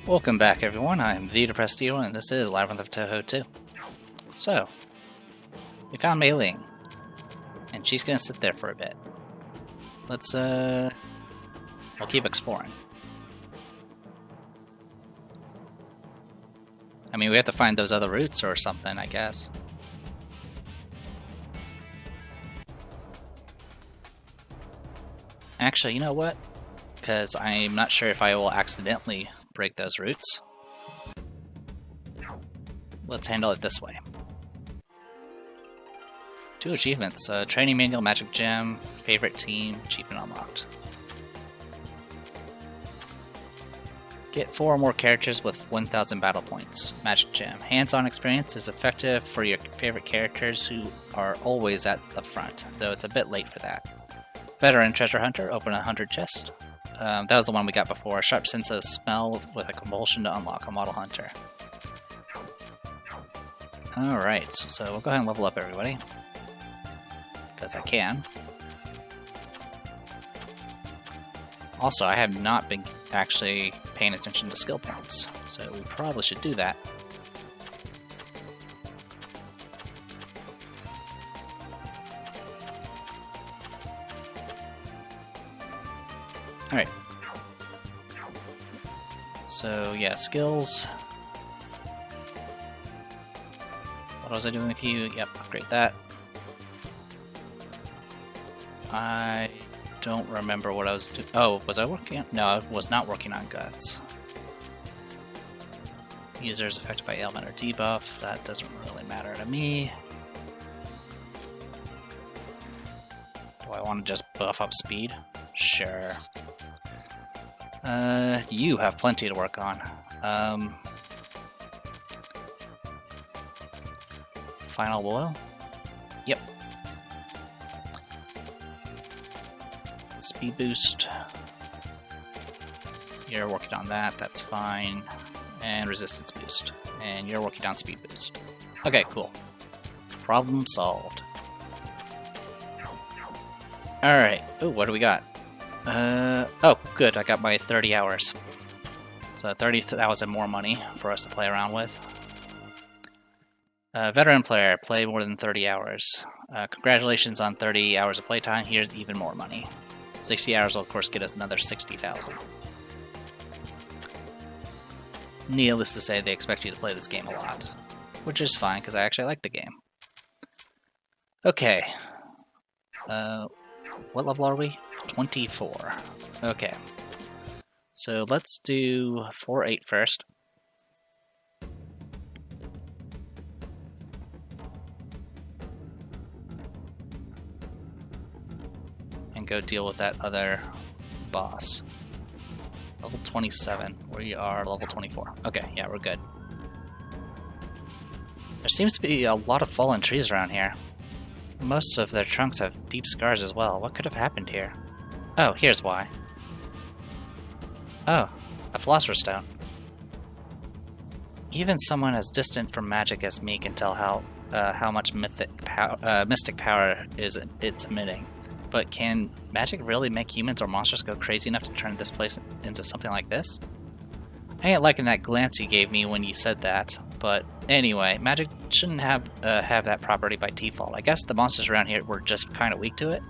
Welcome back, everyone. I'm the Depressed Hero, and this is Labyrinth of Touhou 2. So, we found Mei Ling, and she's gonna sit there for a bit. Let's, we'll keep exploring. I mean, we have to find those other routes or something, I guess. Actually, you know what? Because I'm not sure if I will accidentally break those roots. Let's handle it this way. 2 achievements. Training Manual, Magic Gem, Favorite Team, Achievement unlocked. Get 4 or more characters with 1,000 battle points. Magic Gem. Hands-on experience is effective for your favorite characters who are always at the front, though it's a bit late for that. Veteran Treasure Hunter. Open 100 chests. That was the one we got before. Sharp sense of smell with a compulsion to unlock a model hunter. Alright, so we'll go ahead and level up everybody. Because I can. Also, I have not been actually paying attention to skill points, so we probably should do that. Alright. So, yeah, skills. What was I doing with you? Yep, upgrade that. I don't remember what I was doing. Oh, was I working on? No, I was not working on guts. Users affected by ailment or debuff. That doesn't really matter to me. Do I want to just buff up speed? Sure. You have plenty to work on. Final Willow? Yep. Speed boost. You're working on that, that's fine. And resistance boost. And you're working on speed boost. Okay, cool. Problem solved. Alright. Oh, what do we got? Oh, good, I got my 30 hours. So 30,000 more money for us to play around with. Veteran player, play more than 30 hours. Congratulations on 30 hours of playtime, here's even more money. 60 hours will of course get us another 60,000. Needless to say, they expect you to play this game a lot. Which is fine, because I actually like the game. Okay. What level are we? 24. Okay. So let's do 4-8 first. And go deal with that other boss. Level 27. We are level 24. Okay, yeah, we're good. There seems to be a lot of fallen trees around here. Most of their trunks have deep scars as well. What could have happened here? Oh, here's why. Oh, a Philosopher's Stone. Even someone as distant from magic as me can tell how much mystic power it's emitting. But can magic really make humans or monsters go crazy enough to turn this place into something like this? I ain't liking that glance you gave me when you said that. But anyway, magic shouldn't have that property by default. I guess the monsters around here were just kind of weak to it.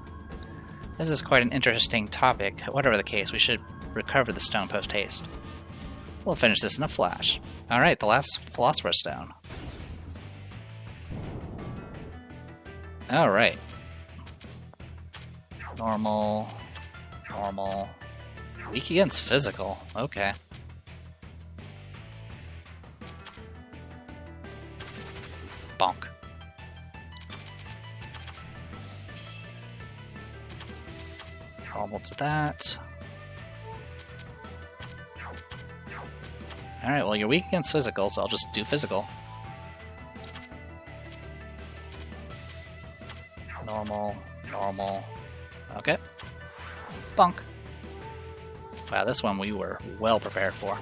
This is quite an interesting topic. Whatever the case, we should recover the stone post-haste. We'll finish this in a flash. Alright, the last Philosopher's Stone. Alright. Normal. Normal. Weak against physical. Okay. Bonk. Normal to that. Alright, well, you're weak against physical, so I'll just do physical. Normal, normal. Okay. Bonk. Wow, this one we were well prepared for.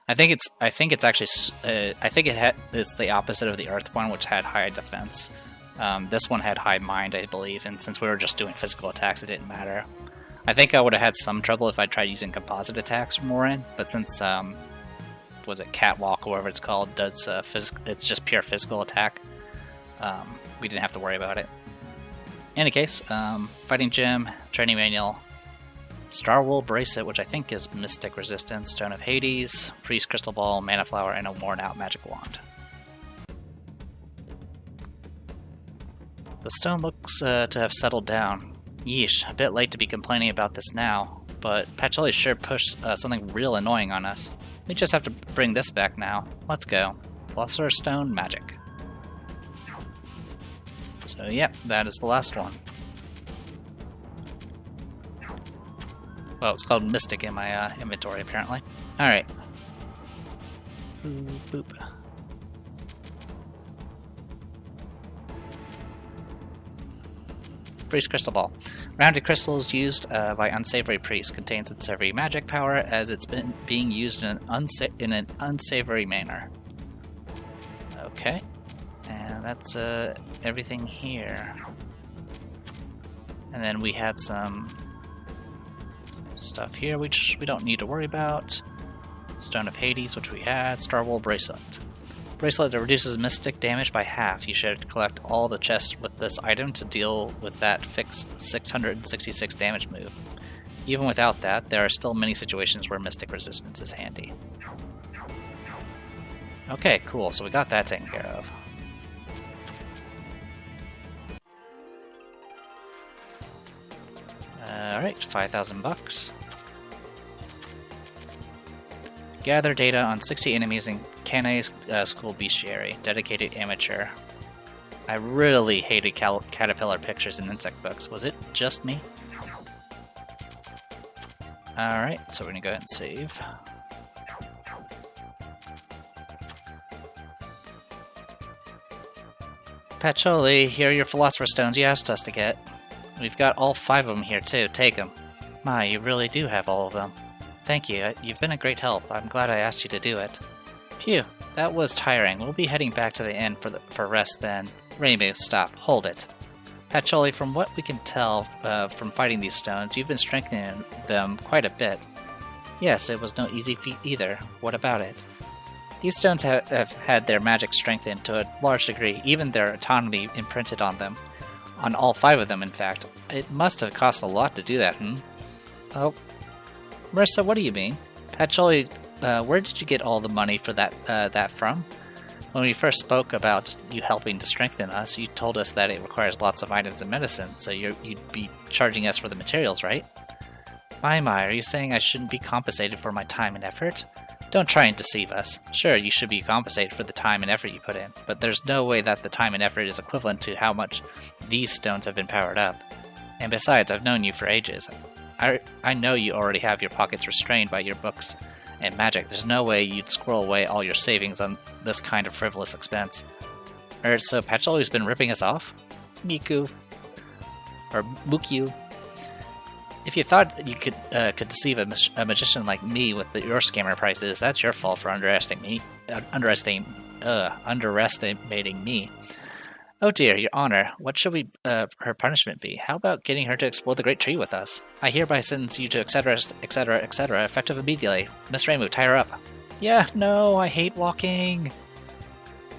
I think it's actually it's the opposite of the Earth one, which had high defense. This one had high mind, I believe, and since we were just doing physical attacks, it didn't matter. I think I would have had some trouble if I tried using composite attacks from Morin, but since was it Catwalk or whatever it's called does it's just pure physical attack, we didn't have to worry about it. In any case, Fighting Gym, Training Manual, Star Wool Bracelet, which I think is Mystic Resistance, Stone of Hades, Priest Crystal Ball, Mana Flower, and a worn out Magic Wand. The stone looks to have settled down. Yeesh, a bit late to be complaining about this now, but Patchouli sure pushed something real annoying on us. We just have to bring this back now. Let's go. Philosopher's Stone Magic. So yep, that is the last one. Well, it's called Mystic in my inventory, apparently. Alright. Boop, boop. Priest Crystal Ball. Rounded crystals used by unsavory priests, contains unsavory magic power as it's been being used in an unsavory manner. Okay. And that's everything here. And then we had some stuff here which we don't need to worry about. Stone of Hades, which we had. Star Wool Bracelet. Bracelet that reduces mystic damage by half. You should collect all the chests with this item to deal with that fixed 666 damage move. Even without that, there are still many situations where mystic resistance is handy. Okay, cool. So we got that taken care of. Alright, 5,000 bucks. Gather data on 60 enemies in Kane's school bestiary. Dedicated amateur. I really hated caterpillar pictures in insect books. Was it just me? Alright, so we're gonna go ahead and save. Patchouli, here are your Philosopher's Stones you asked us to get. We've got all 5 of them here too. Take them. My, you really do have all of them. Thank you. You've been a great help. I'm glad I asked you to do it. Phew, that was tiring. We'll be heading back to the inn for rest then. Reimu, stop. Hold it. Patchouli, from what we can tell from fighting these stones, you've been strengthening them quite a bit. Yes, it was no easy feat either. What about it? These stones have had their magic strengthened to a large degree, even their autonomy imprinted on them. On all 5 of them, in fact. It must have cost a lot to do that, Oh. Marissa, what do you mean? Patchouli, where did you get all the money for that from? When we first spoke about you helping to strengthen us, you told us that it requires lots of items and medicine, so you'd be charging us for the materials, right? My, are you saying I shouldn't be compensated for my time and effort? Don't try and deceive us. Sure, you should be compensated for the time and effort you put in, but there's no way that the time and effort is equivalent to how much these stones have been powered up. And besides, I've known you for ages. I know you already have your pockets restrained by your books and magic. There's no way you'd squirrel away all your savings on this kind of frivolous expense. So Patchouli's been ripping us off? Miku. Or Mukyu. If you thought you could deceive a magician like me with your scammer prices, that's your fault for underestimating me. Oh dear, Your Honor, what should her punishment be? How about getting her to explore the Great Tree with us? I hereby sentence you to etc., etc., etc., effective immediately. Miss Reimu, tie her up. Yeah, no, I hate walking.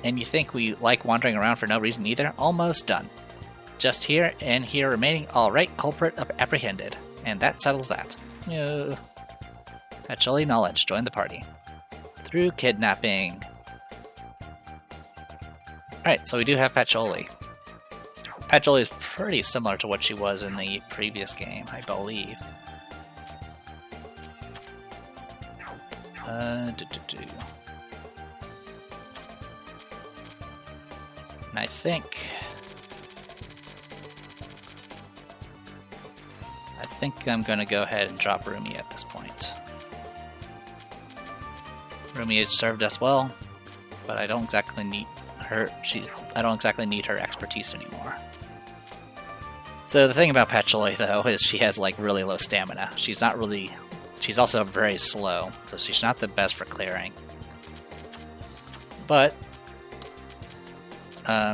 And you think we like wandering around for no reason either? Almost done. Just here and here remaining. Alright, culprit apprehended. And that settles that. Patchouli knowledge, join the party. Through kidnapping. Alright, so we do have Patchouli. Patchouli is pretty similar to what she was in the previous game, I believe. And I think I'm going to go ahead and drop Rumi at this point. Rumi has served us well, but I don't exactly need her expertise anymore. So the thing about Patchouli, though, is she has like really low stamina. She's also very slow, so she's not the best for clearing. But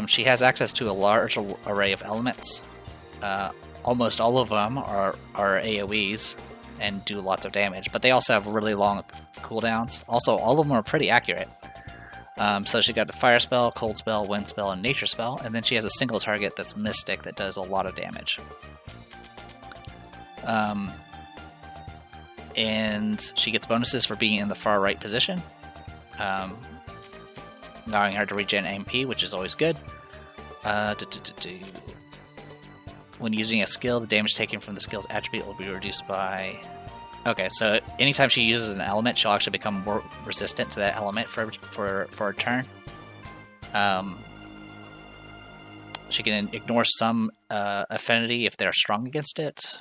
she has access to a large array of elements, almost all of them are AoEs and do lots of damage, but they also have really long cooldowns. Also, all of them are pretty accurate. So she got a fire spell, cold spell, wind spell, and nature spell, and then she has a single target that's mystic that does a lot of damage. And she gets bonuses for being in the far right position, allowing her to regen MP, which is always good. When using a skill, the damage taken from the skill's attribute will be reduced by... Okay, so anytime she uses an element, she'll actually become more resistant to that element for a turn. She can ignore some affinity if they're strong against it.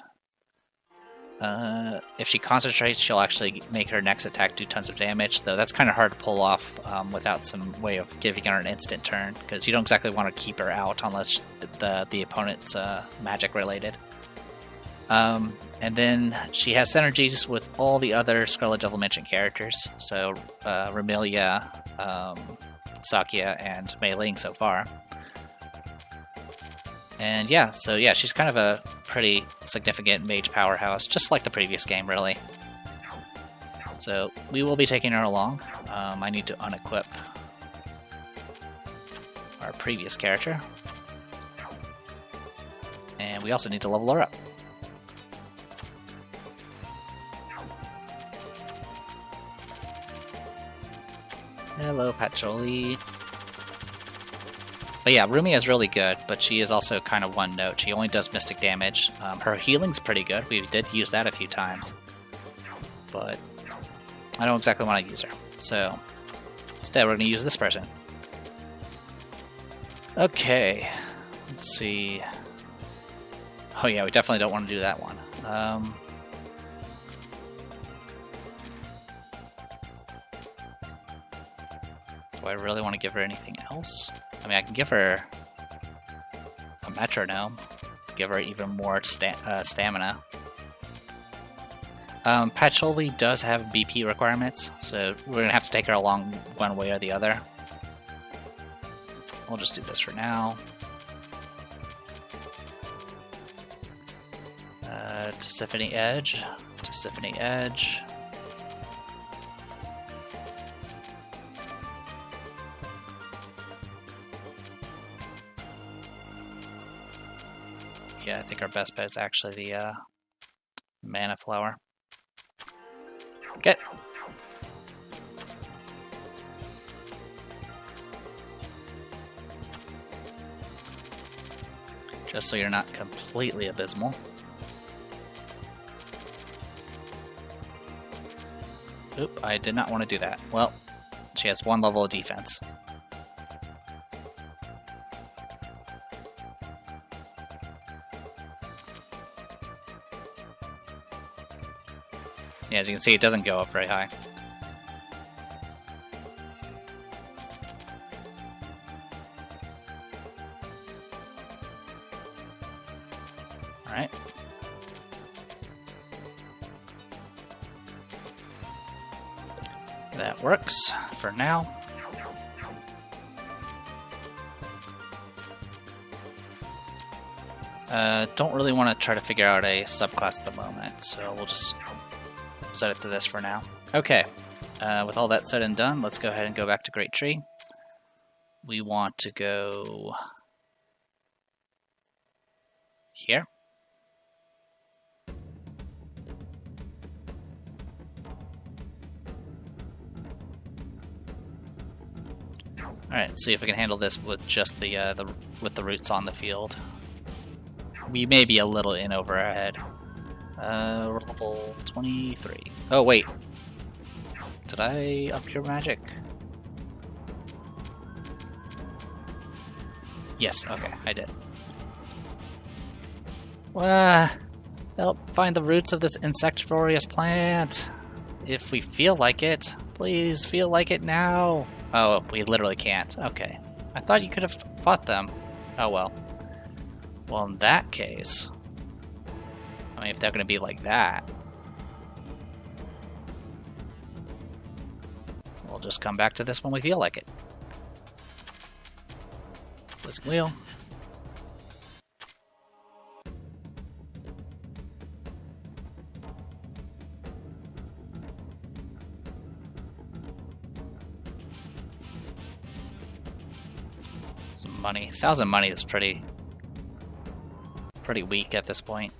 If she concentrates, she'll actually make her next attack do tons of damage, though that's kind of hard to pull off without some way of giving her an instant turn, because you don't exactly want to keep her out unless the opponent's magic related. And then she has synergies with all the other Scarlet Devil mentioned characters, so Remilia, Sakia, and Mei Ling so far. And yeah, so yeah, she's kind of a pretty significant mage powerhouse, just like the previous game, really. So we will be taking her along. I need to unequip our previous character. And we also need to level her up. Hello, Patchouli. But yeah, Rumia is really good, but she is also kind of one note. She only does mystic damage. Her healing's pretty good. We did use that a few times. But I don't exactly want to use her. So instead, we're going to use this person. Okay. Let's see. Oh yeah, we definitely don't want to do that one. Do I really want to give her anything else? I mean, I can give her a metronome, give her even more stamina. Patchouli does have BP requirements, so we're going to have to take her along one way or the other. We'll just do this for now. To Symphony Edge, to Symphony Edge. Yeah, I think our best bet is actually the mana flower. Okay. Just so you're not completely abysmal. Oop, I did not want to do that. Well, she has one level of defense. Yeah, as you can see, it doesn't go up very high. Alright. That works for now. Don't really want to try to figure out a subclass at the moment, so we'll just set it to this for now. Okay, with all that said and done, let's go ahead and go back to Great Tree. We want to go here. Alright, let's see if we can handle this with just the roots on the field. We may be a little in over our head. We're level 23. Oh, wait. Did I up your magic? Yes, okay, I did. Help find the roots of this insectivorous plant. If we feel like it. Please feel like it now. Oh, we literally can't. Okay. I thought you could have fought them. Oh, well. Well, in that case... I mean, if they're going to be like that... we'll just come back to this when we feel like it. Blizzing Wheel. Some money. 1,000 money is pretty weak at this point.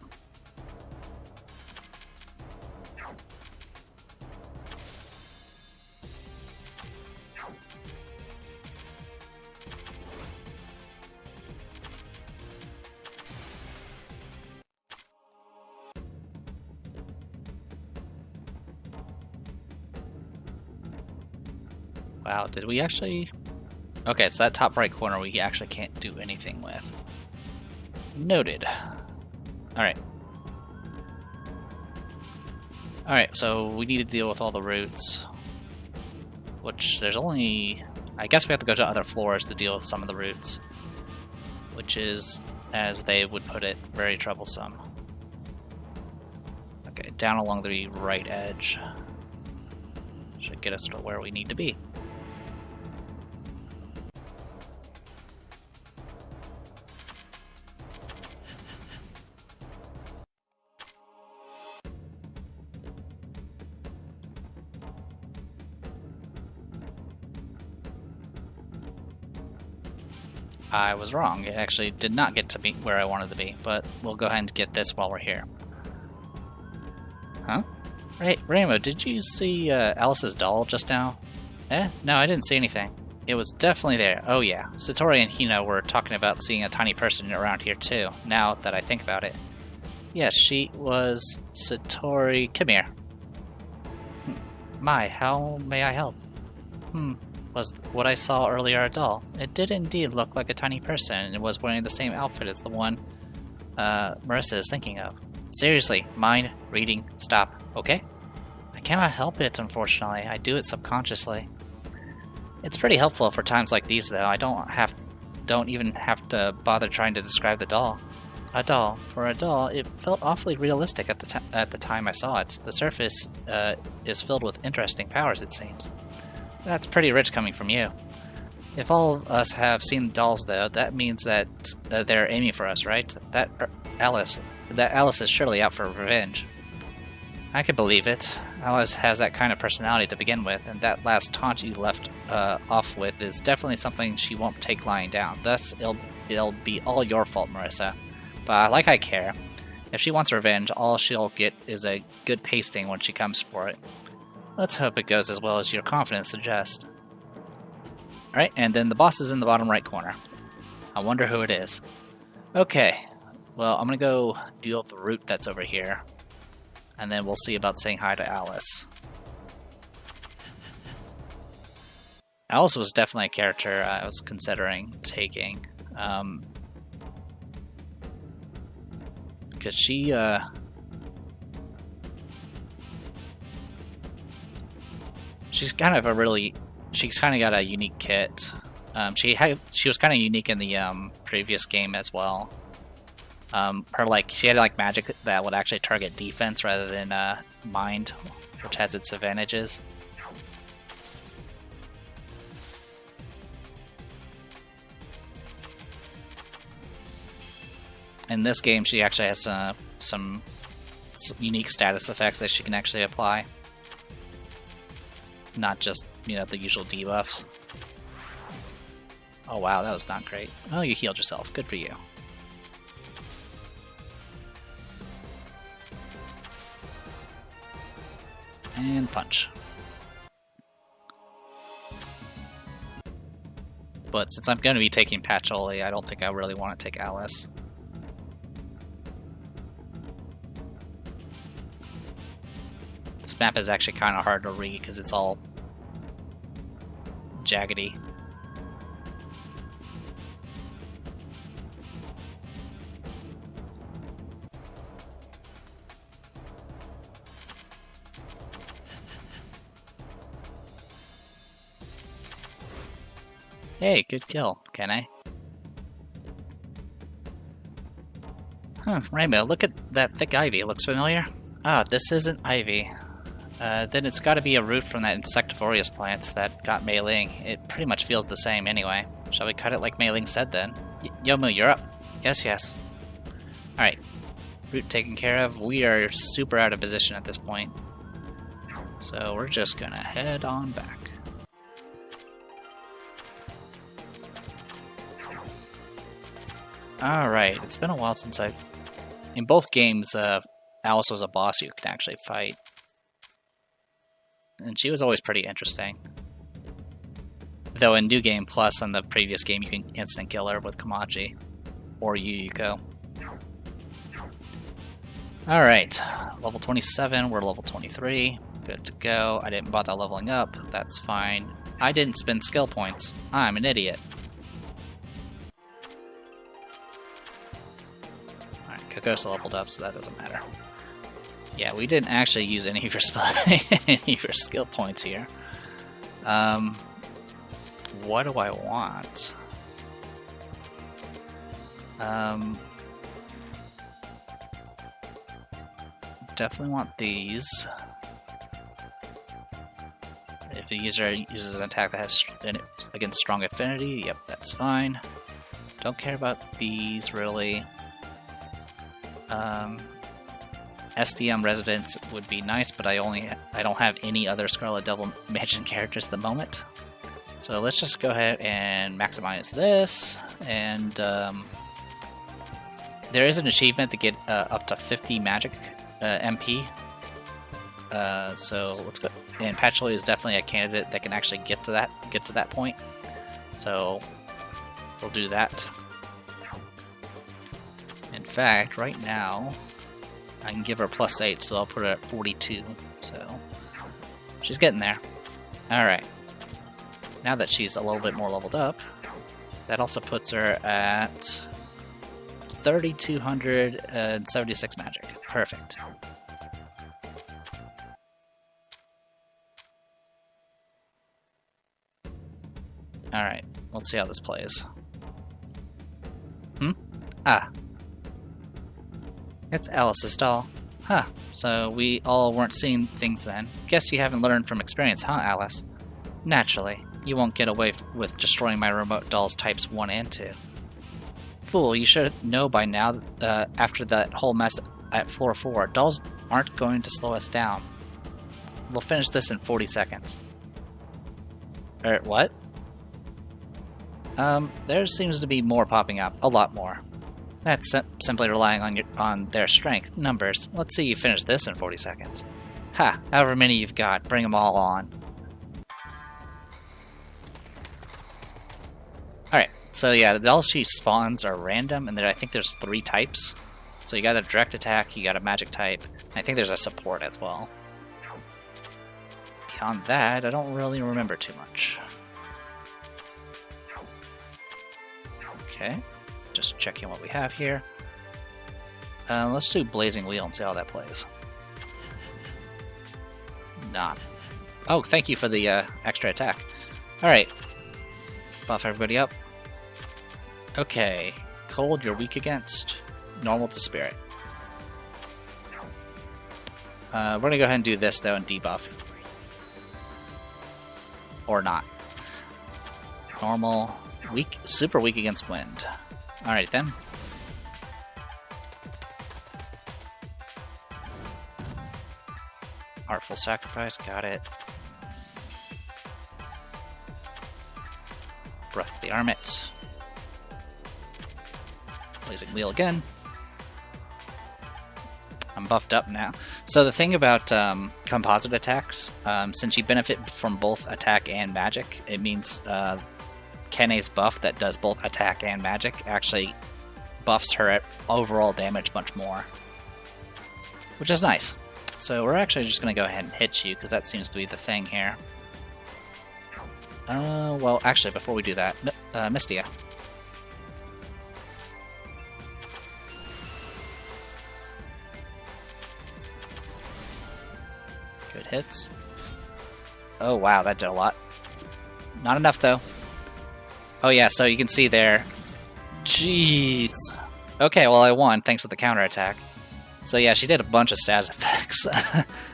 Wow, did we actually... Okay, so that top right corner we actually can't do anything with. Noted. Alright. Alright, so we need to deal with all the roots. Which, there's only... I guess we have to go to other floors to deal with some of the roots. Which is, as they would put it, very troublesome. Okay, down along the right edge. Should get us to where we need to be. I was wrong. It actually did not get to be where I wanted to be, but we'll go ahead and get this while we're here. Huh? Hey, Rainbow, did you see Alice's doll just now? No, I didn't see anything. It was definitely there. Oh yeah, Satori and Hino were talking about seeing a tiny person around here too, now that I think about it. Yes, she was Satori. Come here. My, how may I help? Was what I saw earlier a doll? It did indeed look like a tiny person, and it was wearing the same outfit as the one Marissa is thinking of. Seriously, mind reading, stop, okay? I cannot help it, unfortunately. I do it subconsciously. It's pretty helpful for times like these, though. I don't even have to bother trying to describe the doll. A doll. For a doll, it felt awfully realistic at the time I saw it. The surface is filled with interesting powers, it seems. That's pretty rich coming from you. If all of us have seen the dolls, though, that means that they're aiming for us, right? That Alice is surely out for revenge. I can believe it. Alice has that kind of personality to begin with, and that last taunt you left off with is definitely something she won't take lying down. Thus, it'll be all your fault, Marissa. But like I care. If she wants revenge, all she'll get is a good pasting when she comes for it. Let's hope it goes as well as your confidence suggests. Alright, and then the boss is in the bottom right corner. I wonder who it is. Okay, well, I'm gonna go deal with the root that's over here. And then we'll see about saying hi to Alice. Alice was definitely a character I was considering taking. Because she's kind of got a unique kit. She was kind of unique in the previous game as well. She had like magic that would actually target defense rather than mind, which has its advantages. In this game, she actually has some unique status effects that she can actually apply. Not just, the usual debuffs. Oh wow, that was not great. Oh, you healed yourself. Good for you. And punch. But since I'm going to be taking Patchouli, I don't think I really want to take Alice. This map is actually kind of hard to read because it's all jaggedy. Hey, good kill, can I? Rainbow, look at that thick ivy. Looks familiar? Ah, this isn't ivy. Then it's gotta be a root from that insectivorous plant that got Mei Ling. It pretty much feels the same anyway. Shall we cut it like Mei Ling said then? Yomu, you're up. Yes. Alright. Root taken care of. We are super out of position at this point. So we're just gonna head on back. Alright, it's been a while since I've... In both games, Alice was a boss you can actually fight. And she was always pretty interesting. Though in New Game Plus on the previous game, you can instant kill her with Komachi. Or Yuyuko. Alright, level 27, we're level 23. Good to go. I didn't bother leveling up, that's fine. I didn't spend skill points. I'm an idiot. Alright, Kokosa leveled up, so that doesn't matter. Yeah, we didn't actually use any of your skill points here. What do I want? Definitely want these. If the user uses an attack that has against strong affinity, yep, that's fine. Don't care about these really. SDM Residence would be nice, but I don't have any other Scarlet Devil Mansion characters at the moment. So let's just go ahead and maximize this, and there is an achievement to get up to 50 magic MP. So let's go. And Patchouli is definitely a candidate that can actually get to that point. So we'll do that. In fact, right now I can give her +8, so I'll put her at 42. So she's getting there. All right. Now that she's a little bit more leveled up, that also puts her at 3,276 magic. Perfect. Alright, let's see how this plays. Ah. It's Alice's doll. Huh, so we all weren't seeing things then. Guess you haven't learned from experience, huh, Alice? Naturally. You won't get away with destroying my remote dolls types 1 and 2. Fool, you should know by now, after that whole mess at floor 4, dolls aren't going to slow us down. We'll finish this in 40 seconds. What? There seems to be more popping up. A lot more. That's simply relying on their strength. Numbers. Let's see you finish this in 40 seconds. Ha! However many you've got, bring them all on. Alright, so yeah, the dolls she spawns are random, and I think there's 3 types. So you got a direct attack, you got a magic type, and I think there's a support as well. Beyond that, I don't really remember too much. Okay, just checking what we have here. Let's do Blazing Wheel and see how that plays. Nah. Oh, thank you for the extra attack. Alright. Buff everybody up. Okay. Cold, you're weak against. Normal to Spirit. We're gonna go ahead and do this though and debuff. Or not. Normal. Weak, super weak against wind. Alright then. Artful Sacrifice, got it. Breath of the Armit. Blazing Wheel again. I'm buffed up now. So the thing about composite attacks, since you benefit from both attack and magic, it means Kene's buff that does both attack and magic actually buffs her overall damage much more. Which is nice. So we're actually just going to go ahead and hit you, because that seems to be the thing here. Well, actually, before we do that, Mystia. Good hits. Oh wow, that did a lot. Not enough though. Oh yeah, so you can see there. Jeez. Okay, well I won thanks to the counterattack. So yeah, she did a bunch of stats effects.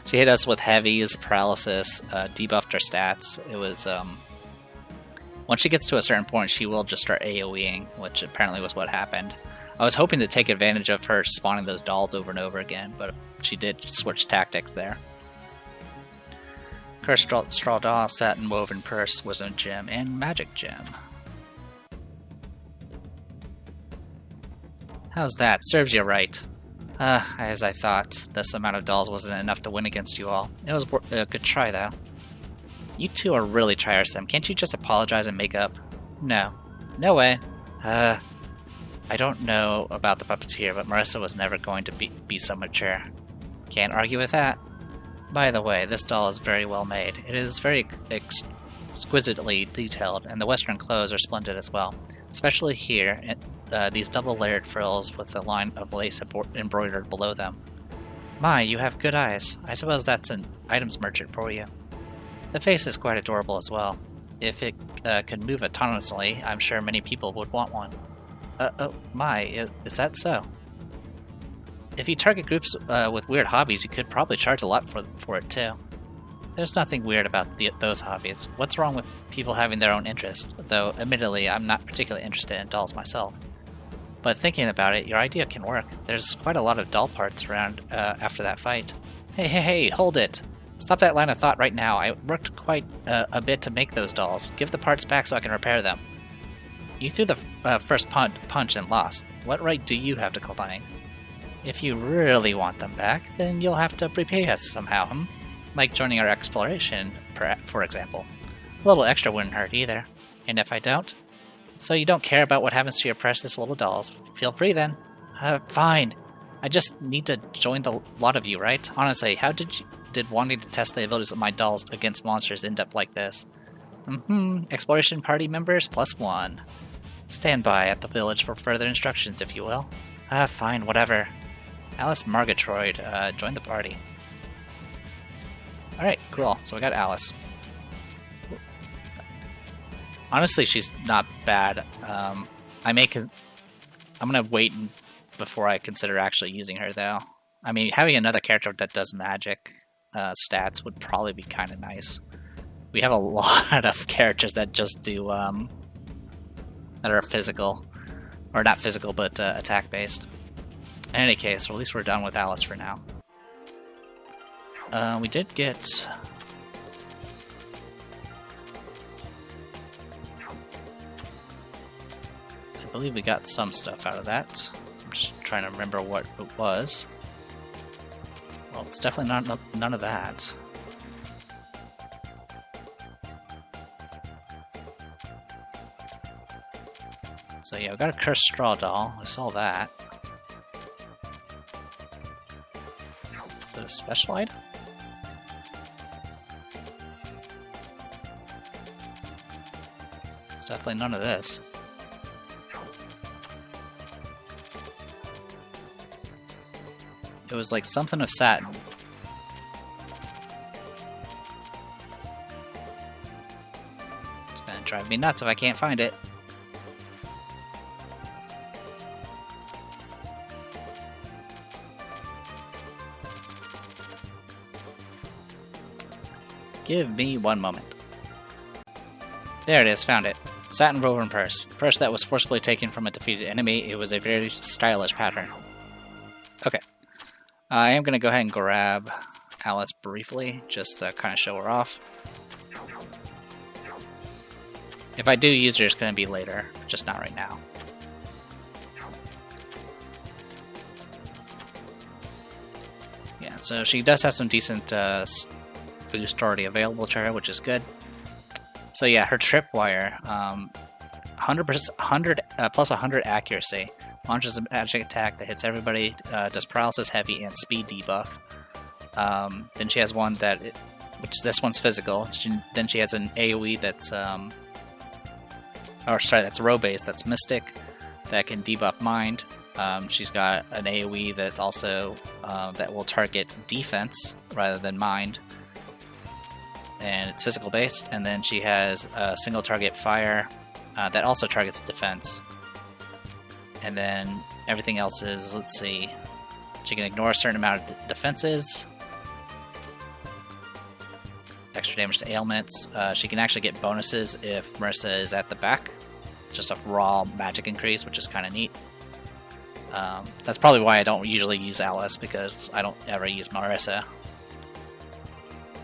She hit us with heavies, paralysis, debuffed her stats. It was, once she gets to a certain point, she will just start AoEing, which apparently was what happened. I was hoping to take advantage of her spawning those dolls over and over again, but she did switch tactics there. Cursed Straw Doll, Satin Woven Purse, Wisdom Gem, and Magic Gem. How's that? Serves you right. As I thought, this amount of dolls wasn't enough to win against you all. It was a good try, though. You two are really tiresome. Can't you just apologize and make up? No. No way. I don't know about the puppeteer, but Marissa was never going to be so mature. Can't argue with that. By the way, this doll is very well made. It is very exquisitely detailed, and the western clothes are splendid as well. Especially here, these double-layered frills with a line of lace embroidered below them. My, you have good eyes. I suppose that's an items merchant for you. The face is quite adorable as well. If it could move autonomously, I'm sure many people would want one. Oh my, is that so? If you target groups with weird hobbies, you could probably charge a lot for it too. There's nothing weird about those hobbies. What's wrong with people having their own interest? Though, admittedly, I'm not particularly interested in dolls myself. But thinking about it, your idea can work. There's quite a lot of doll parts around after that fight. Hey, hold it! Stop that line of thought right now. I worked quite a bit to make those dolls. Give the parts back so I can repair them. You threw the first punch and lost. What right do you have to complain? If you really want them back, then you'll have to repay us somehow, Like joining our exploration, for example. A little extra wouldn't hurt either. And if I don't? So you don't care about what happens to your precious little dolls. Feel free then. Fine. I just need to join the lot of you, right? Honestly, how did wanting to test the abilities of my dolls against monsters end up like this? Exploration party members +1. Stand by at the village for further instructions, if you will. Fine, whatever. Alice Margatroyd, join the party. Alright, cool. So we got Alice. Honestly, she's not bad. I'm gonna wait before I consider actually using her, though. I mean, having another character that does magic stats would probably be kind of nice. We have a lot of characters that just do, that are physical. Or not physical, but attack-based. In any case, or at least we're done with Alice for now. We did get... I believe we got some stuff out of that. I'm just trying to remember what it was. Well, it's definitely none of that. So yeah, we got a cursed straw doll. I saw that. Is it a special item? It's definitely none of this. It was like something of satin. It's gonna drive me nuts if I can't find it. Give me one moment. There it is, found it. Satin woven purse. Purse that was forcibly taken from a defeated enemy. It was a very stylish pattern. Okay. I am going to go ahead and grab Alice briefly, just to kind of show her off. If I do use her, it's going to be later, just not right now. Yeah, so she does have some decent boost already available to her, which is good. So yeah, her tripwire, 100 plus 100 accuracy. Launches a magic attack that hits everybody, does paralysis heavy and speed debuff. Then she has one which this one's physical. Then she has an AoE that's, that's row-based, that's mystic, that can debuff mind. She's got an AoE that's also, that will target defense rather than mind. And it's physical based. And then she has a single target fire that also targets defense. And then everything else is, let's see, she can ignore a certain amount of defenses, extra damage to ailments. She can actually get bonuses if Marissa is at the back, just a raw magic increase, which is kind of neat. That's probably why I don't usually use Alice, because I don't ever use Marissa.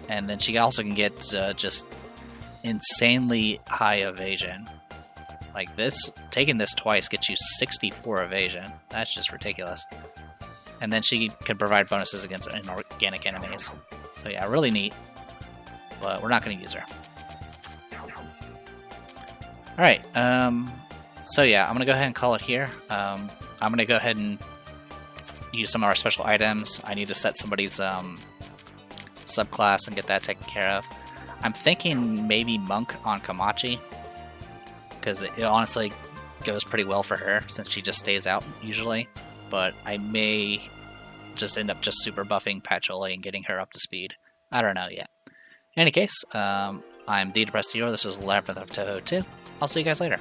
And then she also can get just insanely high evasion. Like this, taking this twice gets you 64 evasion. That's just ridiculous. And then she can provide bonuses against inorganic enemies. So yeah, really neat. But we're not going to use her. Alright, so yeah, I'm going to go ahead and call it here. I'm going to go ahead and use some of our special items. I need to set somebody's subclass and get that taken care of. I'm thinking maybe Monk on Kamachi, because it honestly goes pretty well for her since she just stays out usually. But I may just end up just super buffing Patchouli and getting her up to speed. I don't know yet. In any case, I'm the Depressed Hero. This is Labyrinth of Touhou 2. I'll see you guys later.